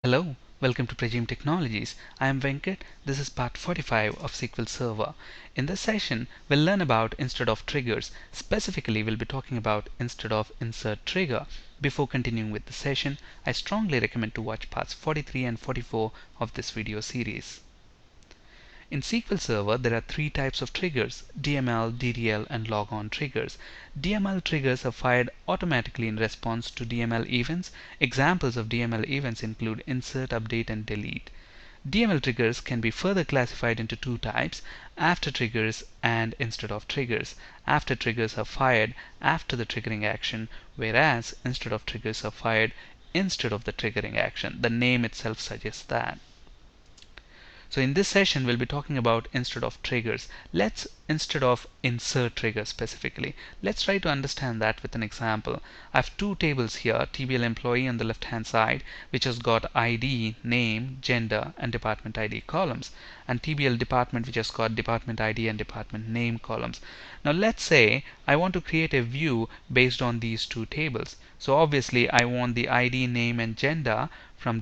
Hello, welcome to Pragim Technologies. I am Venkat. This is part 45 of SQL Server. In this session, we'll learn about instead of triggers. Specifically, we'll be talking about instead of insert trigger. Before continuing with the session, I strongly recommend to watch parts 43 and 44 of this video series. In SQL Server, there are three types of triggers: DML, DDL, and logon triggers. DML triggers are fired automatically in response to DML events. Examples of DML events include insert, update, and delete. DML triggers can be further classified into two types: after triggers and instead of triggers. After triggers are fired after the triggering action, whereas instead of triggers are fired instead of the triggering action. The name itself suggests that. So in this session, we'll be talking about instead of triggers. Instead of insert trigger specifically, let's try to understand that with an example. I have two tables here: TBL employee on the left hand side, which has got ID, name, gender, and department ID columns, and TBL department, which has got department ID and department name columns. Now let's say I want to create a view based on these two tables. So obviously I want the ID, name, and gender from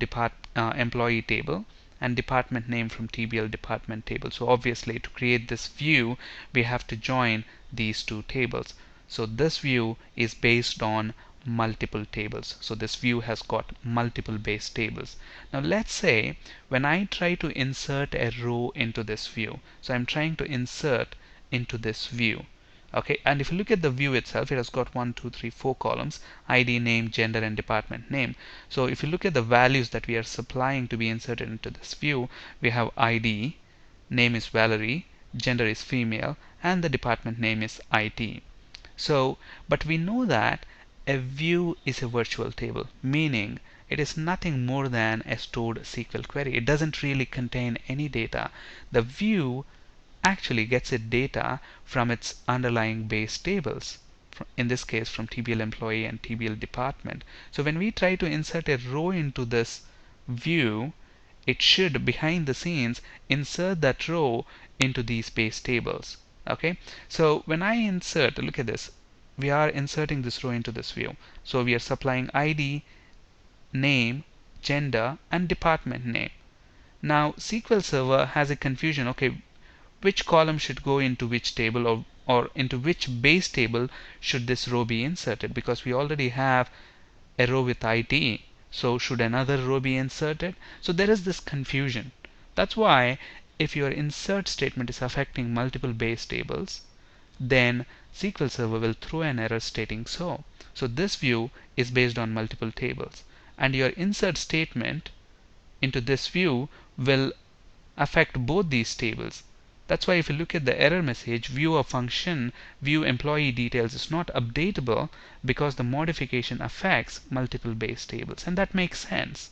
employee table, and department name from TBL department table. So obviously, to create this view, we have to join these two tables. So this view is based on multiple tables. So this view has got multiple base tables. Now let's say when I try to insert a row into this view, so I'm trying to insert into this view. Okay, and if you look at the view itself, it has got 1, 2, 3, 4 columns: ID, name, gender, and department name. So if you look at the values that we are supplying to be inserted into this view, we have ID, name is Valerie, gender is female, and the department name is IT. So, but we know that a view is a virtual table, meaning it is nothing more than a stored SQL query. It doesn't really contain any data. The view actually gets its data from its underlying base tables, in this case from TBL employee and TBL department. So when we try to insert a row into this view, it should behind the scenes insert that row into these base tables. Okay, so when I insert, look at this, we are inserting this row into this view. So we are supplying ID, name, gender, and department name. Now SQL Server has a confusion. Okay, which column should go into which table, or into which base table should this row be inserted, because we already have a row with ID. So should another row be inserted? So there is this confusion. That's why if your insert statement is affecting multiple base tables, then SQL Server will throw an error stating so. So this view is based on multiple tables, and your insert statement into this view will affect both these tables. That's why if you look at the error message, view of function view employee details is not updatable, because the modification affects multiple base tables, and that makes sense.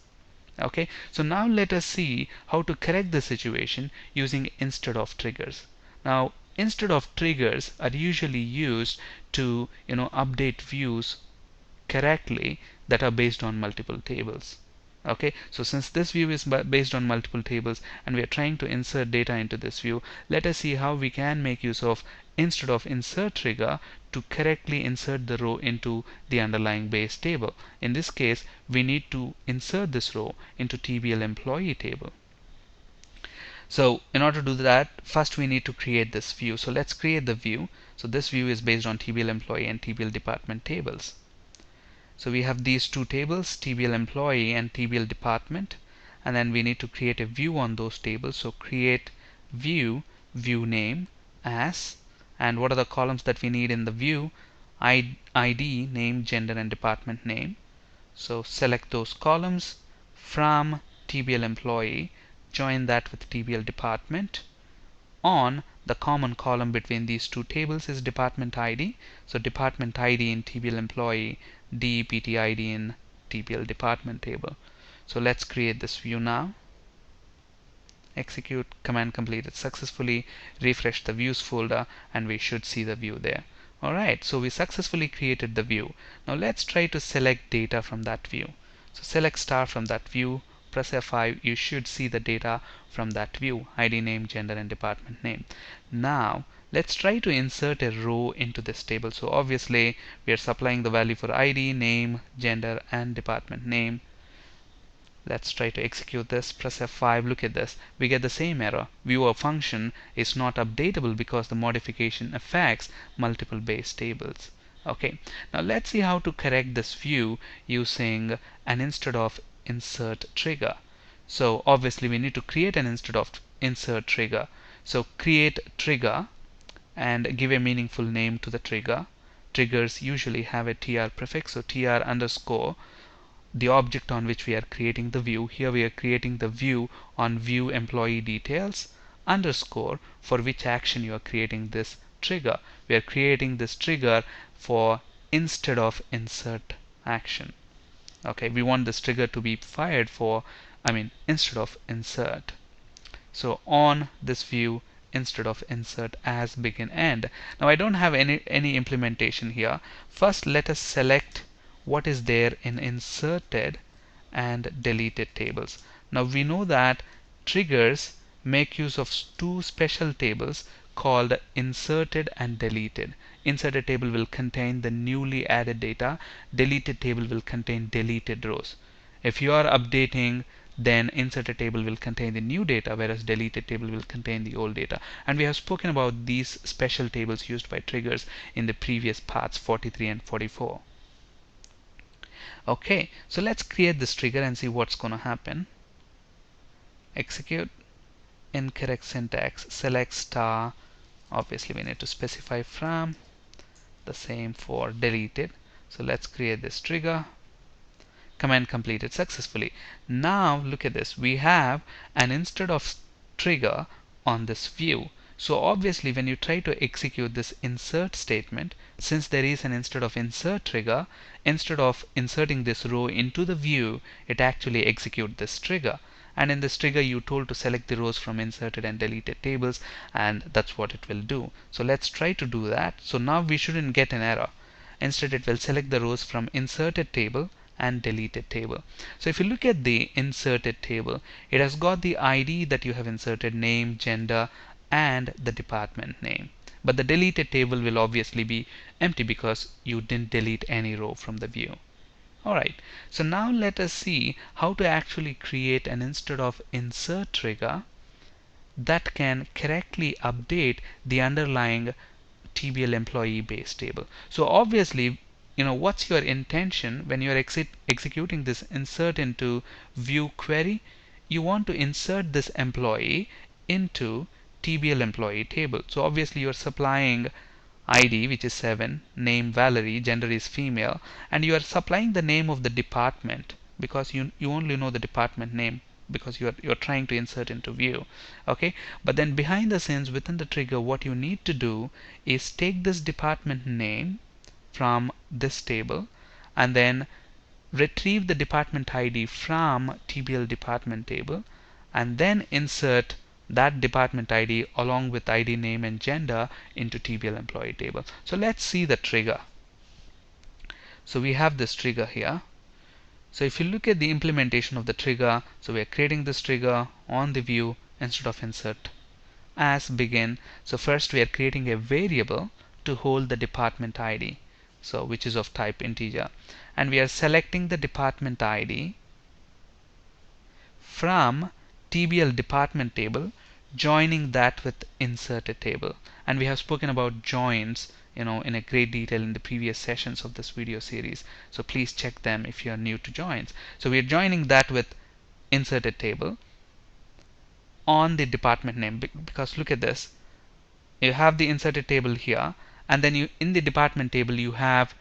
Okay, so now let us see how to correct the situation using instead of triggers. Now instead of triggers are usually used to update views correctly that are based on multiple tables. Okay, so since this view is based on multiple tables and we are trying to insert data into this view, let us see how we can make use of instead of insert trigger to correctly insert the row into the underlying base table. In this case, we need to insert this row into TBL employee table. So in order to do that, first we need to create this view. So let's create the view. So this view is based on TBL employee and TBL department tables. So we have these two tables, TBL employee and TBL department, and then we need to create a view on those tables. So create view, view name as, and what are the columns that we need in the view? ID, name, gender, and department name. So select those columns from TBL employee, join that with TBL department. On the common column between these two tables is department ID. So department ID in TBL employee, DEPT ID in TBL department table. So let's create this view now. Execute, command completed successfully. Refresh the views folder and we should see the view there. Alright, so we successfully created the view. Now let's try to select data from that view. So select star from that view, press F5, you should see the data from that view: ID, name, gender, and department name. Now let's try to insert a row into this table. So obviously we are supplying the value for ID, name, gender, and department name. Let's try to execute this. Press F5. Look at this. We get the same error. Viewer function is not updatable because the modification affects multiple base tables. Okay, now let's see how to correct this view using an instead of insert trigger. So obviously we need to create an instead of insert trigger. So create trigger and give a meaningful name to the trigger. Triggers usually have a tr prefix, so tr underscore the object on which we are creating the view. Here we are creating the view on view employee details underscore for which action you are creating this trigger. We are creating this trigger for instead of insert action. Okay, we want this trigger to be fired for, instead of insert. So on this view instead of insert as begin end. Now I don't have any implementation here. First let us select what is there in inserted and deleted tables. Now we know that triggers make use of two special tables called inserted and deleted. Inserted table will contain the newly added data. Deleted table will contain deleted rows. If you are updating, then inserted table will contain the new data, whereas deleted table will contain the old data. And we have spoken about these special tables used by triggers in the previous parts 43 and 44. Okay, so let's create this trigger and see what's going to happen. Execute. Incorrect syntax. Select star. Obviously we need to specify from. The same for deleted. So let's create this trigger. Command completed successfully. Now look at this. We have an instead of trigger on this view. So obviously when you try to execute this insert statement, since there is an instead of insert trigger, instead of inserting this row into the view, it actually executes this trigger. And in this trigger you told to select the rows from inserted and deleted tables, and that's what it will do. So let's try to do that. So now we shouldn't get an error. Instead it will select the rows from inserted table and deleted table. So if you look at the inserted table, it has got the ID that you have inserted, name, gender, and the department name. But the deleted table will obviously be empty because you didn't delete any row from the view. Alright, so now let us see how to actually create an instead of insert trigger that can correctly update the underlying TBL employee base table. So obviously, what's your intention when you're executing this insert into view query? You want to insert this employee into TBL employee table. So obviously you're supplying ID, which is 7, name Valerie, gender is female, and you are supplying the name of the department because you only know the department name because you're trying to insert into view. Okay, but then behind the scenes within the trigger, what you need to do is take this department name from this table and then retrieve the department ID from TBL department table and then insert that department ID along with ID, name, and gender into TBL employee table. So let's see the trigger. So we have this trigger here. So if you look at the implementation of the trigger, so we are creating this trigger on the view instead of insert as begin. So first we are creating a variable to hold the department ID, so which is of type integer, and we are selecting the department ID from TBL department table, joining that with inserted table. And we have spoken about joins in a great detail in the previous sessions of this video series, so please check them if you are new to joins. So we are joining that with inserted table on the department name, because look at this, you have the inserted table here, and then you in the department table you have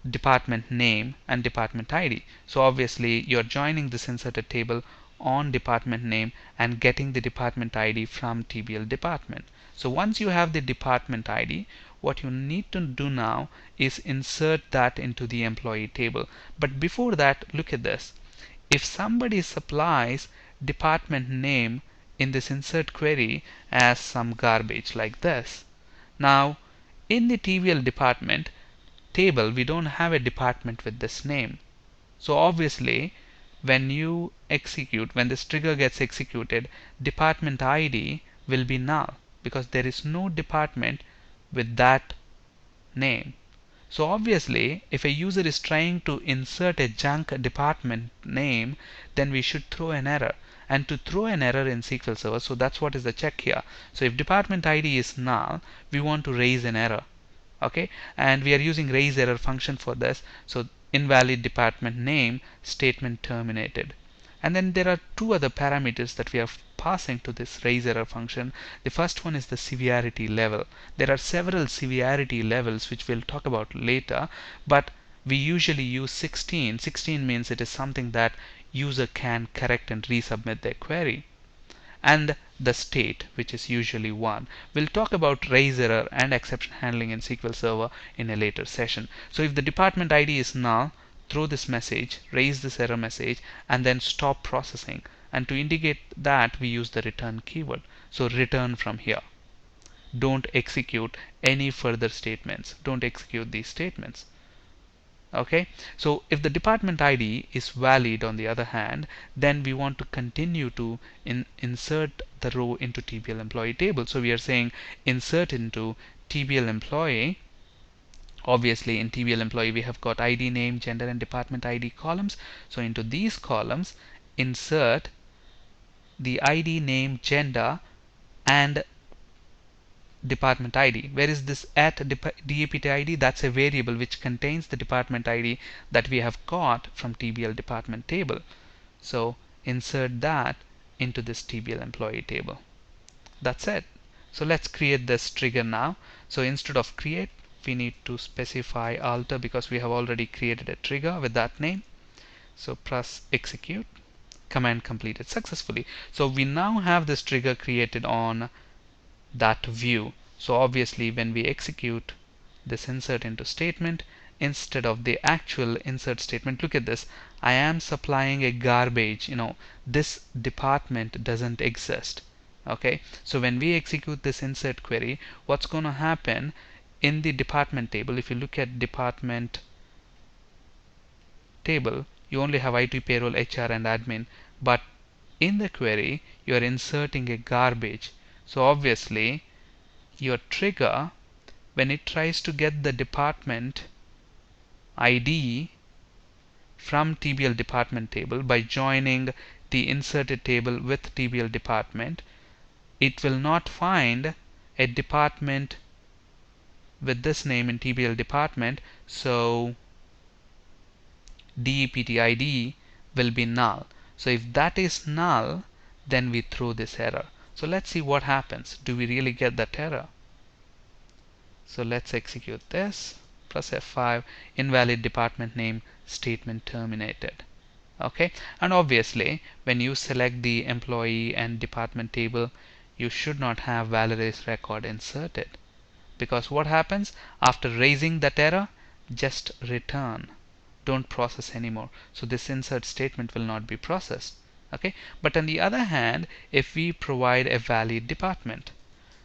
department name and department ID. So obviously you're joining this inserted table on department name and getting the department ID from TBL department. So once you have the department ID, what you need to do now is insert that into the employee table. But before that, look at this. If somebody supplies department name in this insert query as some garbage like this, now in the TBL department table we don't have a department with this name. So obviously when this trigger gets executed, department ID will be null because there is no department with that name. So obviously, if a user is trying to insert a junk department name, then we should throw an error. And to throw an error in SQL Server, so that's what is the check here. So if department ID is null, we want to raise an error. Okay, and we are using raise error function for this. So invalid department name, statement terminated. And then there are two other parameters that we are passing to this raise error function. The first one is the severity level. There are several severity levels which we'll talk about later, but we usually use 16. 16 means it is something that user can correct and resubmit their query. And the state, which is usually 1. We'll talk about raise error and exception handling in SQL Server in a later session. So if the department ID is null, throw this message, raise this error message, and then stop processing. And to indicate that, we use the return keyword. So return from here. Don't execute any further statements. Don't execute these statements. Okay, so if the department ID is valid, on the other hand, then we want to continue to insert the row into TBL employee table. So we are saying insert into TBL employee. Obviously in TBL employee we have got ID, name, gender and department ID columns. So into these columns insert the ID, name, gender and department ID. Where is this at DAPT ID? That's a variable which contains the department ID that we have got from TBL department table. So insert that into this TBL employee table. That's it. So let's create this trigger now. So instead of create, we need to specify alter because we have already created a trigger with that name. So press execute. Command completed successfully. So we now have this trigger created on that view. So obviously when we execute this insert into statement, instead of the actual insert statement, look at this, I am supplying a garbage. This department doesn't exist. Okay, so when we execute this insert query, what's going to happen in the department table? If you look at department table, you only have IT, payroll, HR and admin, but in the query you are inserting a garbage. So obviously your trigger, when it tries to get the department ID from TBL department table by joining the inserted table with TBL department, it will not find a department with this name in TBL department, so DEPT ID will be null. So if that is null, then we throw this error. So let's see what happens. Do we really get that error? So let's execute this. Press F5, invalid department name, statement terminated. Okay, and obviously when you select the employee and department table, you should not have Valerie's record inserted, because what happens after raising that error? Just return, don't process anymore. So this insert statement will not be processed. Okay, but on the other hand, if we provide a valid department,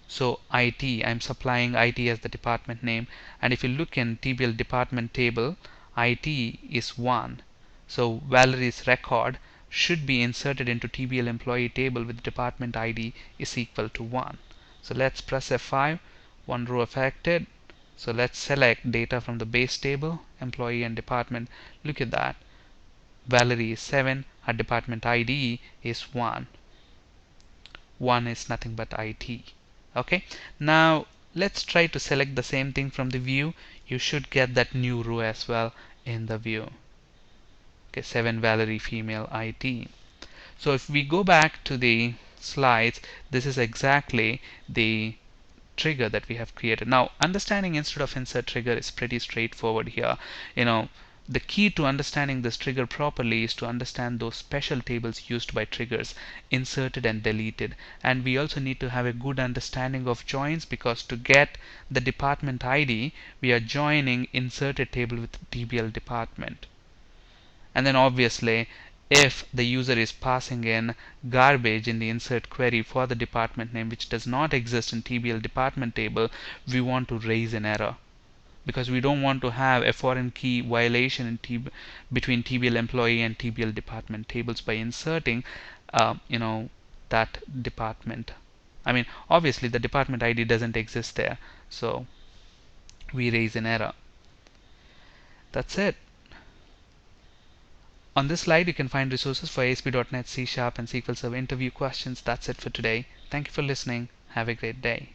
so IT, I'm supplying IT as the department name, and if you look in TBL department table, IT is 1. So Valerie's record should be inserted into TBL employee table with department ID is equal to 1. So let's press F5, one row affected. So let's select data from the base table, employee and department. Look at that. Valerie is 7, her department ID is 1. 1 is nothing but IT. Okay, now let's try to select the same thing from the view. You should get that new row as well in the view. Okay, 7 Valerie female IT. So if we go back to the slides, this is exactly the trigger that we have created. Now understanding instead of insert trigger is pretty straightforward here. The key to understanding this trigger properly is to understand those special tables used by triggers, inserted and deleted. And we also need to have a good understanding of joins, because to get the department ID, we are joining inserted table with TBL department. And then obviously if the user is passing in garbage in the insert query for the department name which does not exist in TBL department table, we want to raise an error, because we don't want to have a foreign key violation in between TBL employee and TBL department tables by inserting that department. I mean, obviously the department ID doesn't exist there, so we raise an error. That's it. On this slide, you can find resources for ASP.NET, C Sharp, and SQL Server interview questions. That's it for today. Thank you for listening. Have a great day.